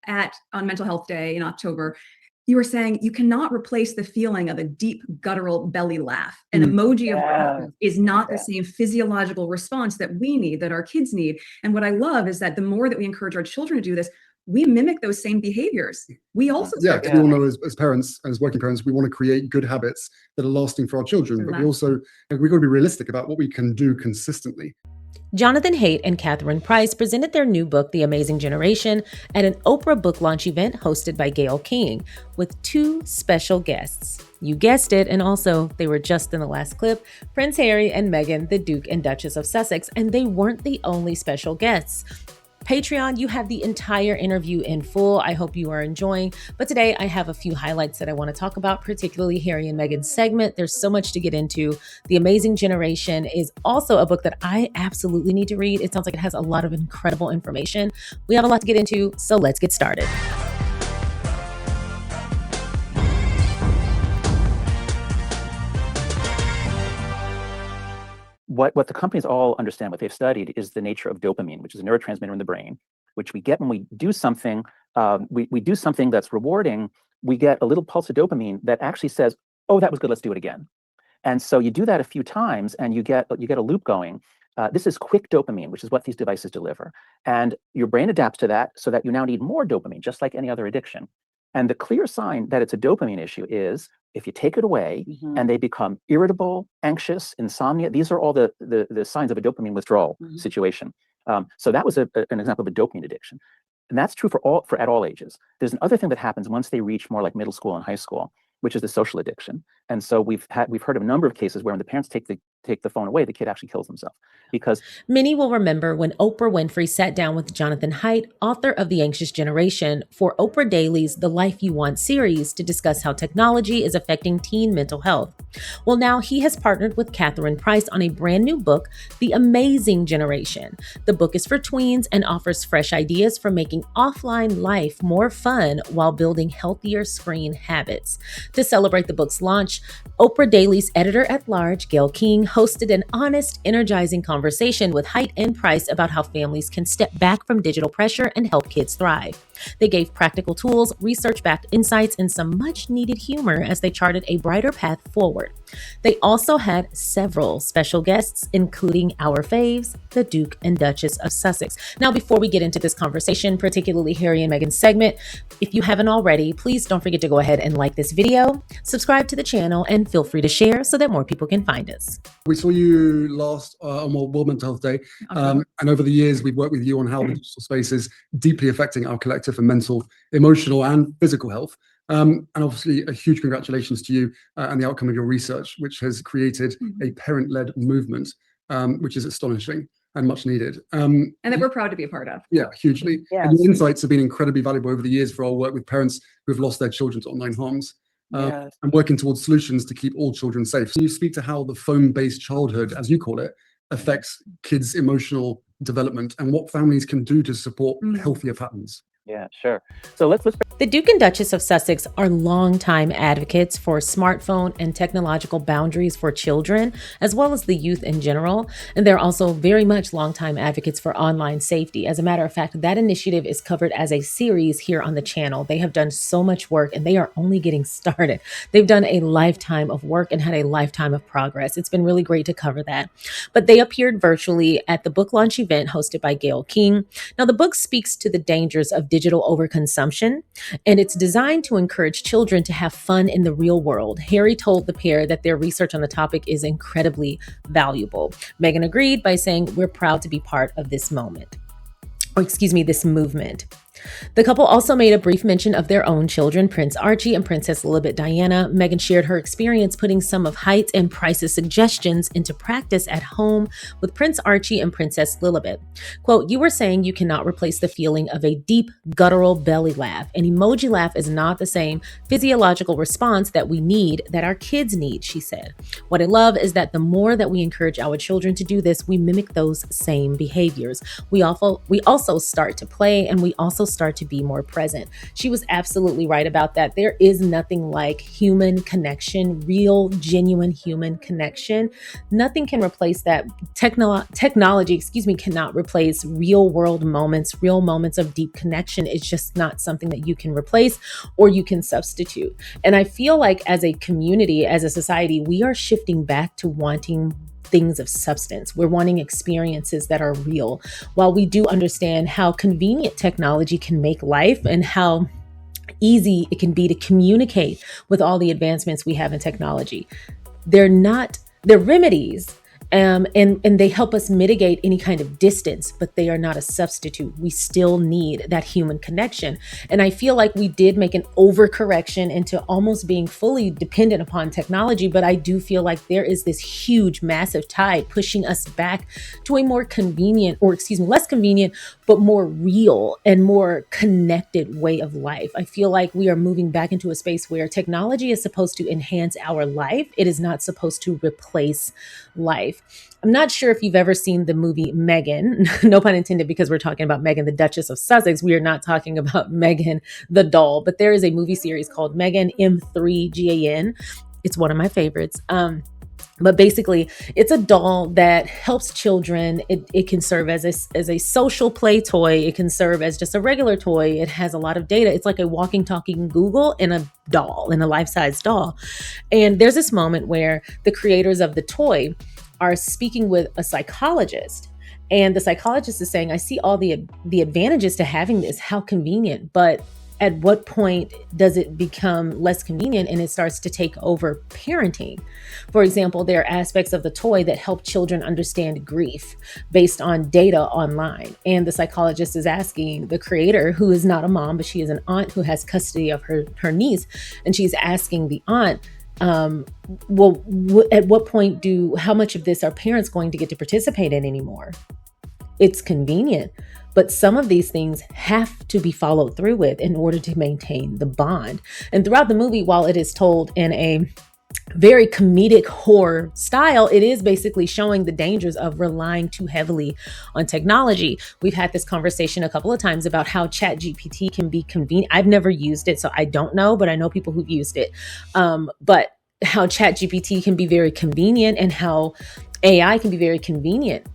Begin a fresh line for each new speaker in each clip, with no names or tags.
on Mental Health Day in October, you were saying you cannot replace the feeling of a deep guttural belly laugh. An emoji of laughter is not the same physiological response that we need, that our kids need. And what I love is that the more that we encourage our children to do this, we mimic those same behaviors. We also
we all know as parents, as working parents, we want to create good habits that are lasting for our children, but we've got to be realistic about what we can do consistently.
Jonathan Haidt and Catherine Price presented their new book, The Amazing Generation, at an Oprah book launch event hosted by Gayle King with 2 special guests. You guessed it, and also they were just in the last clip, Prince Harry and Meghan, the Duke and Duchess of Sussex, and they weren't the only special guests. Patreon, you have the entire interview in full. I hope you are enjoying. But today I have a few highlights that I want to talk about, particularly Harry and Meghan's segment. There's so much to get into. The Amazing Generation is also a book that I absolutely need to read. It sounds like it has a lot of incredible information. We have a lot to get into, so let's get started.
What the companies all understand, what they've studied, is the nature of dopamine, which is a neurotransmitter in the brain, which we get when we do something. We do something that's rewarding. We get a little pulse of dopamine that actually says, "Oh, that was good. Let's do it again." And so you do that a few times, and you get a loop going. This is quick dopamine, which is what these devices deliver, and your brain adapts to that, so that you now need more dopamine, just like any other addiction. And the clear sign that it's a dopamine issue is if you take it away and they become irritable, anxious, insomnia. These are all the signs of a dopamine withdrawal situation. So that was an example of a dopamine addiction. And that's true for at all ages. There's another thing that happens once they reach more like middle school and high school, which is the social addiction. And so we've heard of a number of cases where when the parents take the phone away, the kid actually kills himself. Because
many will remember when Oprah Winfrey sat down with Jonathan Haidt, author of The Anxious Generation, for Oprah Daily's The Life You Want series to discuss how technology is affecting teen mental health. Well, now he has partnered with Catherine Price on a brand new book, The Amazing Generation. The book is for tweens and offers fresh ideas for making offline life more fun while building healthier screen habits. To celebrate the book's launch, Oprah Daily's editor-at-large, Gayle King, hosted an honest, energizing conversation with Haidt and Price about how families can step back from digital pressure and help kids thrive. They gave practical tools, research-backed insights, and some much-needed humor as they charted a brighter path forward. They also had several special guests, including our faves, the Duke and Duchess of Sussex. Now, before we get into this conversation, particularly Harry and Meghan's segment, if you haven't already, please don't forget to go ahead and like this video, subscribe to the channel, and feel free to share so that more people can find us.
We saw you last on World Mental Health Day, and over the years, we've worked with you on how the digital space is deeply affecting our collective and mental, emotional, and physical health. And obviously, a huge congratulations to you and the outcome of your research, which has created a parent-led movement, which is astonishing and much needed.
And that we're proud to be a part of.
Yeah, hugely. Yes. And your insights have been incredibly valuable over the years for our work with parents who have lost their children to online harms. And working towards solutions to keep all children safe. Can you speak to how the phone-based childhood, as you call it, affects kids' emotional development and what families can do to support healthier patterns?
Yeah, sure. So let's
The Duke and Duchess of Sussex are longtime advocates for smartphone and technological boundaries for children, as well as the youth in general. And they're also very much longtime advocates for online safety. As a matter of fact, that initiative is covered as a series here on the channel. They have done so much work and they are only getting started. They've done a lifetime of work and had a lifetime of progress. It's been really great to cover that. But they appeared virtually at the book launch event hosted by Gayle King. Now, the book speaks to the dangers of digital overconsumption, and it's designed to encourage children to have fun in the real world. Harry told the pair that their research on the topic is incredibly valuable. Meghan agreed by saying, "We're proud to be part of this moment." This movement. The couple also made a brief mention of their own children, Prince Archie and Princess Lilibet Diana. Meghan shared her experience putting some of Haidt's and Price's suggestions into practice at home with Prince Archie and Princess Lilibet. Quote, "You were saying you cannot replace the feeling of a deep, guttural belly laugh. An emoji laugh is not the same physiological response that we need, that our kids need," she said. "What I love is that the more that we encourage our children to do this, we mimic those same behaviors. We also start to play, and we also start to be more present. She was absolutely right about that. There is nothing like human connection, real, genuine human connection. Nothing can replace that. Technology, cannot replace real world moments, real moments of deep connection. It's just not something that you can replace or you can substitute. And I feel like as a community, as a society, we are shifting back to wanting things of substance. We're wanting experiences that are real. While we do understand how convenient technology can make life and how easy it can be to communicate with all the advancements we have in technology, they're remedies. And they help us mitigate any kind of distance, but they are not a substitute. We still need that human connection. And I feel like we did make an overcorrection into almost being fully dependent upon technology, but I do feel like there is this huge, massive tide pushing us back to a more convenient, less convenient, but more real and more connected way of life. I feel like we are moving back into a space where technology is supposed to enhance our life. It is not supposed to replace life. I'm not sure if you've ever seen the movie Meghan, no pun intended, because we're talking about Meghan, the Duchess of Sussex. We are not talking about Meghan, the doll, but there is a movie series called Meghan M3GAN. It's one of my favorites. But basically, it's a doll that helps children. It can serve as a social play toy. It can serve as just a regular toy. It has a lot of data. It's like a walking, talking Google in a doll, in a life-size doll. And there's this moment where the creators of the toy are speaking with a psychologist. And the psychologist is saying, I see all the advantages to having this, how convenient, but at what point does it become less convenient and it starts to take over parenting? For example, there are aspects of the toy that help children understand grief based on data online. And the psychologist is asking the creator, who is not a mom, but she is an aunt who has custody of her niece. And she's asking the aunt, at what point how much of this are parents going to get to participate in anymore? It's convenient, but some of these things have to be followed through with in order to maintain the bond. And throughout the movie, while it is told in a very comedic horror style, it is basically showing the dangers of relying too heavily on technology. We've had this conversation a couple of times about how ChatGPT can be convenient. I've never used it, so I don't know, but I know people who've used it. But how ChatGPT can be very convenient and how AI can be very convenient.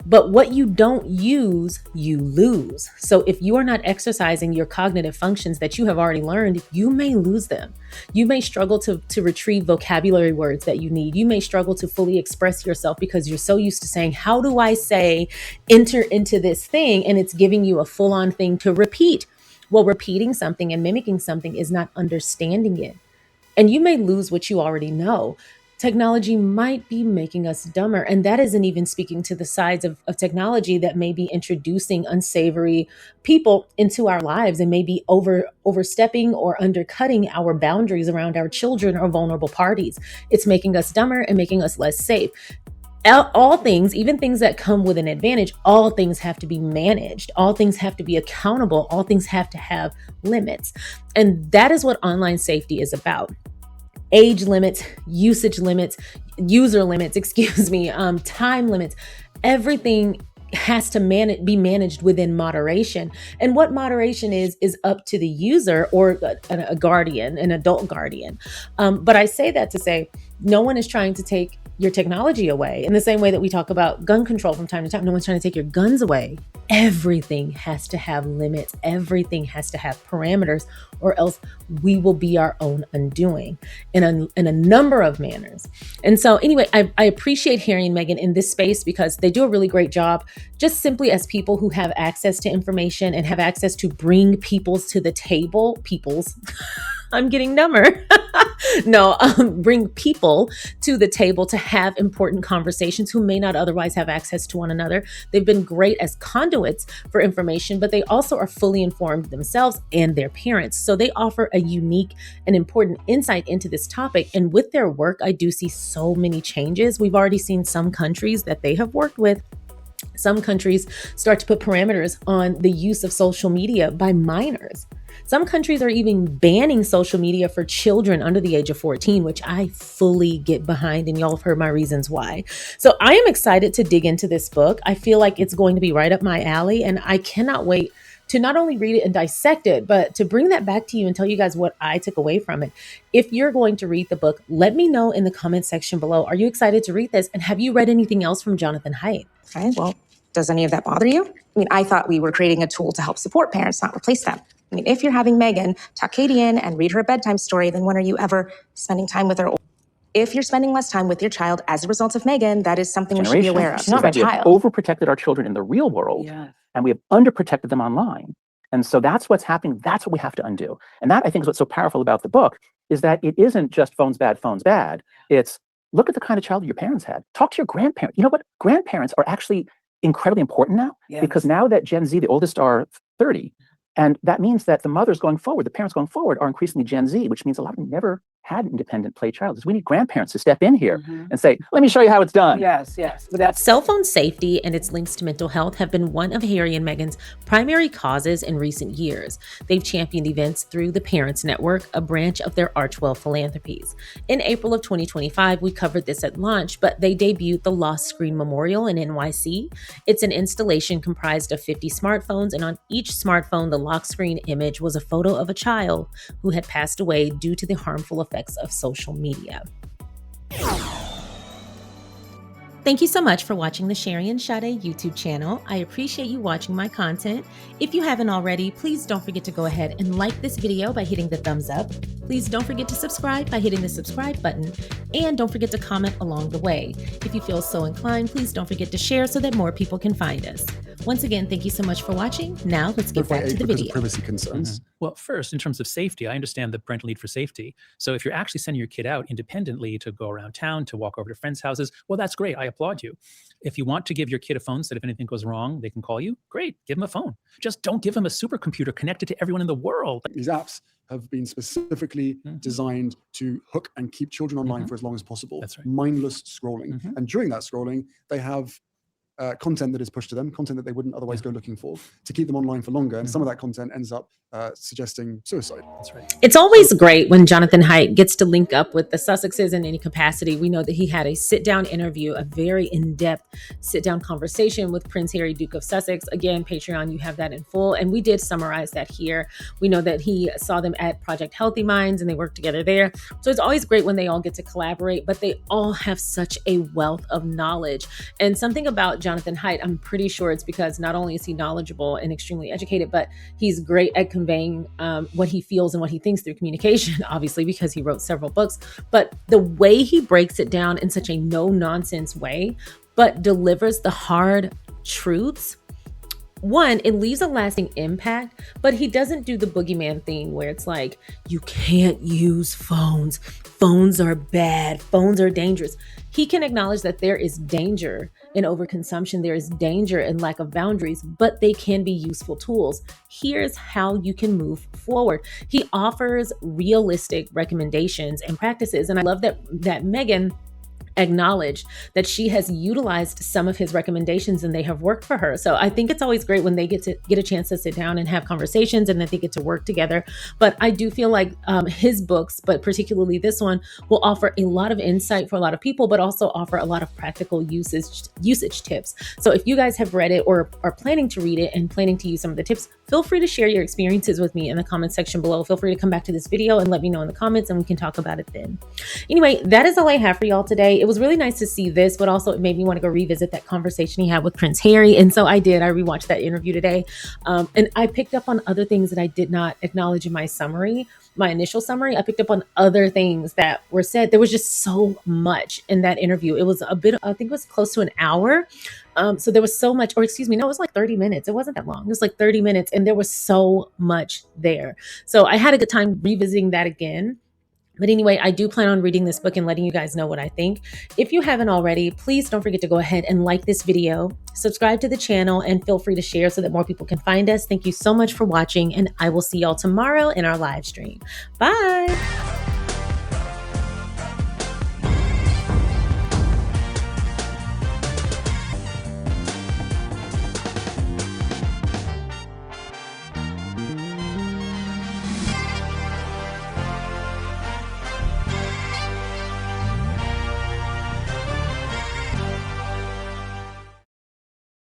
But what you don't use, you lose. So if you are not exercising your cognitive functions that you have already learned, you may lose them. You may struggle to retrieve vocabulary words that you need. You may struggle to fully express yourself because you're so used to saying, how do I say enter into this thing? And it's giving you a full-on thing to repeat. Well, repeating something and mimicking something is not understanding it. And you may lose what you already know. Technology might be making us dumber. And that isn't even speaking to the sides of technology that may be introducing unsavory people into our lives and maybe overstepping or undercutting our boundaries around our children or vulnerable parties. It's making us dumber and making us less safe. All things, even things that come with an advantage, all things have to be managed. All things have to be accountable. All things have to have limits. And that is what online safety is about. Age limits, usage limits, user limits, time limits. Everything has to be managed within moderation. And what moderation is up to the user or a guardian, an adult guardian. But I say that to say, no one is trying to take your technology away. In the same way that we talk about gun control from time to time, no one's trying to take your guns away. Everything has to have limits. Everything has to have parameters, or else we will be our own undoing in a number of manners. And so anyway, I appreciate Harry and Meghan in this space because they do a really great job just simply as people who have access to information and have access to bring peoples to the table. I'm getting dumber. Bring people to the table to have important conversations who may not otherwise have access to one another. They've been great as conduits for information, but they also are fully informed themselves and their parents. So they offer a unique and important insight into this topic. And with their work, I do see so many changes. We've already seen some countries that they have worked with. Some countries start to put parameters on the use of social media by minors. Some countries are even banning social media for children under the age of 14, which I fully get behind, and y'all have heard my reasons why. So I am excited to dig into this book. I feel like it's going to be right up my alley, and I cannot wait to not only read it and dissect it, but to bring that back to you and tell you guys what I took away from it. If you're going to read the book, let me know in the comment section below. Are you excited to read this? And have you read anything else from Jonathan Haidt?
Okay, well, does any of that bother you? I mean, I thought we were creating a tool to help support parents, not replace them. I mean, if you're having Meghan tuck Katie in and read her a bedtime story, then when are you ever spending time with her? If you're spending less time with your child as a result of Meghan, that is something we should be aware of.
She's not my child. We have overprotected our children in the real world, and we have underprotected them online. And so that's what's happening. That's what we have to undo. And that, I think, is what's so powerful about the book, is that it isn't just phones bad, phones bad. It's look at the kind of child your parents had. Talk to your grandparents. You know what? Grandparents are actually incredibly important now, because now that Gen Z, the oldest, are 30, and that means that the mothers going forward, the parents going forward, are increasingly Gen Z, which means a lot of them never had an independent play childhood. We need grandparents to step in here and say, let me show you how it's done.
Yes. But that's
Cell phone safety and its links to mental health have been one of Harry and Meghan's primary causes in recent years. They've championed events through the Parents Network, a branch of their Archewell philanthropies. In April of 2025, we covered this at launch, but they debuted the Lost Screen Memorial in NYC. It's an installation comprised of 50 smartphones, and on each smartphone, the lock screen image was a photo of a child who had passed away due to the harmful effects of social media. Thank you so much for watching the SharionSade YouTube channel. I appreciate you watching my content. If you haven't already, please don't forget to go ahead and like this video by hitting the thumbs up. Please don't forget to subscribe by hitting the subscribe button. And don't forget to comment along the way. If you feel so inclined, please don't forget to share so that more people can find us. Once again, thank you so much for watching. Now let's get back to the video.
Privacy concerns.
Well, first, in terms of safety, I understand the parental need for safety. So if you're actually sending your kid out independently to go around town, to walk over to friends' houses, well, that's great. I applaud you. If you want to give your kid a phone so that if anything goes wrong, they can call you, great, give them a phone. Just don't give them a supercomputer connected to everyone in the world.
These apps have been specifically designed to hook and keep children online for as long as possible.
That's right.
Mindless scrolling. And during that scrolling, they have content that is pushed to them, content that they wouldn't otherwise go looking for, to keep them online for longer. And some of that content ends up suggesting suicide.
That's right.
It's always great when Jonathan Haidt gets to link up with the Sussexes in any capacity. We know that he had a sit-down interview, a very in-depth sit-down conversation with Prince Harry, Duke of Sussex. Again, Patreon, you have that in full. And we did summarize that here. We know that he saw them at Project Healthy Minds and they worked together there. So it's always great when they all get to collaborate, but they all have such a wealth of knowledge. And something about Jonathan Haidt, I'm pretty sure it's because not only is he knowledgeable and extremely educated, but he's great at conveying what he feels and what he thinks through communication, obviously, because he wrote several books. But the way he breaks it down in such a no-nonsense way, but delivers the hard truths, one, it leaves a lasting impact, but he doesn't do the boogeyman thing where it's like, you can't use phones. Phones are bad. Phones are dangerous. He can acknowledge that there is danger in overconsumption. There is danger in lack of boundaries, but they can be useful tools. Here's how you can move forward. He offers realistic recommendations and practices. And I love that Meghan acknowledged that she has utilized some of his recommendations and they have worked for her. So I think it's always great when they get a chance to sit down and have conversations and that they get to work together. But I do feel like his books, but particularly this one, will offer a lot of insight for a lot of people, but also offer a lot of practical usage tips. So if you guys have read it or are planning to read it and planning to use some of the tips, feel free to share your experiences with me in the comment section below. Feel free to come back to this video and let me know in the comments and we can talk about it then. Anyway, that is all I have for y'all today. It was really nice to see this, but also it made me want to go revisit that conversation he had with Prince Harry. And so I did. I rewatched that interview today. And I picked up on other things that I did not acknowledge in my summary, my initial summary. I picked up on other things that were said. There was just so much in that interview. It was a bit, I think it was close to an hour. So there was so much, or excuse me, no, it was like 30 minutes. It wasn't that long. It was like 30 minutes and there was so much there. So I had a good time revisiting that again. But anyway, I do plan on reading this book and letting you guys know what I think. If you haven't already, please don't forget to go ahead and like this video, subscribe to the channel, and feel free to share so that more people can find us. Thank you so much for watching, and I will see y'all tomorrow in our live stream. Bye.